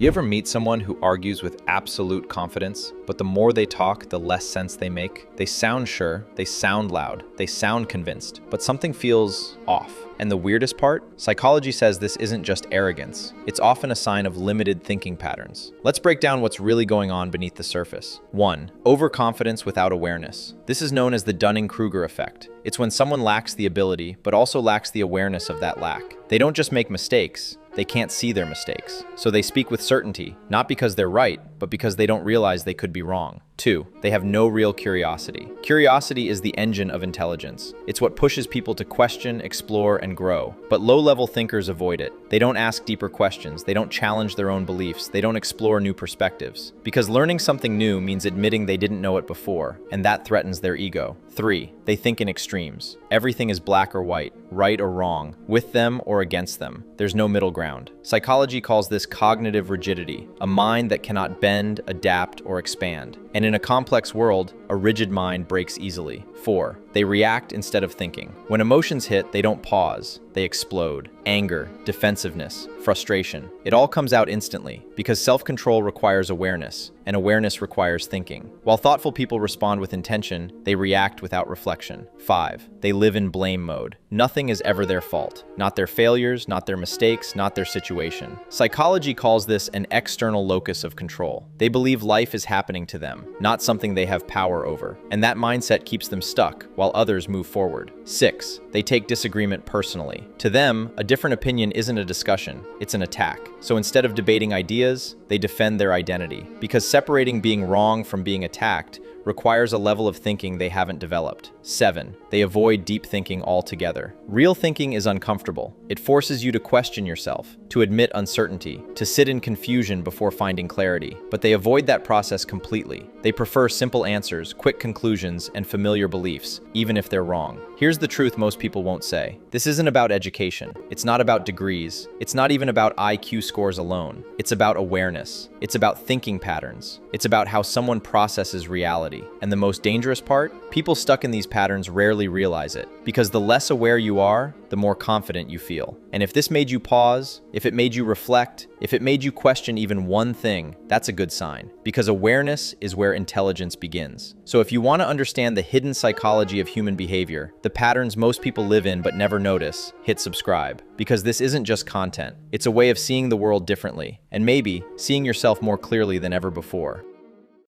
You ever meet someone who argues with absolute confidence, but the more they talk, the less sense they make? They sound sure, they sound loud, they sound convinced, but something feels off. And the weirdest part? Psychology says this isn't just arrogance. It's often a sign of limited thinking patterns. Let's break down what's really going on beneath the surface. 1. Overconfidence without awareness. This is known as the Kruger effect. It's when someone lacks the ability, but also lacks the awareness of that lack. They don't just make mistakes, they can't see their mistakes. So they speak with certainty, not because they're right, but because they don't realize they could be wrong. 2. They have no real curiosity. Curiosity is the engine of intelligence. It's what pushes people to question, explore, and grow. But low-level thinkers avoid it. They don't ask deeper questions, they don't challenge their own beliefs, they don't explore new perspectives. Because learning something new means admitting they didn't know it before, and that threatens their ego. 3. They think in extremes. Everything is black or white, right or wrong, with them or against them. There's no middle ground. Psychology calls this cognitive rigidity, a mind that cannot bend, adapt, or expand. And in a complex world, a rigid mind breaks easily. 4. They react instead of thinking. When emotions hit, they don't pause, they explode. Anger, defensiveness, frustration. It all comes out instantly, because self-control requires awareness, and awareness requires thinking. While thoughtful people respond with intention, they react without reflection. 5. They live in blame mode. Nothing is ever their fault. Not their failures, not their mistakes, not their situation. Psychology calls this an external locus of control. They believe life is happening to them, not something they have power over. And that mindset keeps them stuck, while others move forward. 6. They take disagreement personally. To them, a different opinion isn't a discussion, it's an attack. So instead of debating ideas, they defend their identity. Because separating being wrong from being attacked requires a level of thinking they haven't developed. 7. They avoid deep thinking altogether. Real thinking is uncomfortable. It forces you to question yourself, to admit uncertainty, to sit in confusion before finding clarity. But they avoid that process completely. They prefer simple answers, quick conclusions, and familiar beliefs, even if they're wrong. Here's the truth most people won't say. This isn't about education. It's not about degrees. It's not even about IQ scores alone. It's about awareness. It's about thinking patterns. It's about how someone processes reality. And the most dangerous part? People stuck in these patterns rarely realize it, because the less aware you are, the more confident you feel. And if this made you pause, if it made you reflect, if it made you question even one thing, that's a good sign, because awareness is where intelligence begins. So if you want to understand the hidden psychology of human behavior, the patterns most people live in but never notice, hit subscribe, because this isn't just content. It's a way of seeing the world differently, and maybe seeing yourself more clearly than ever before.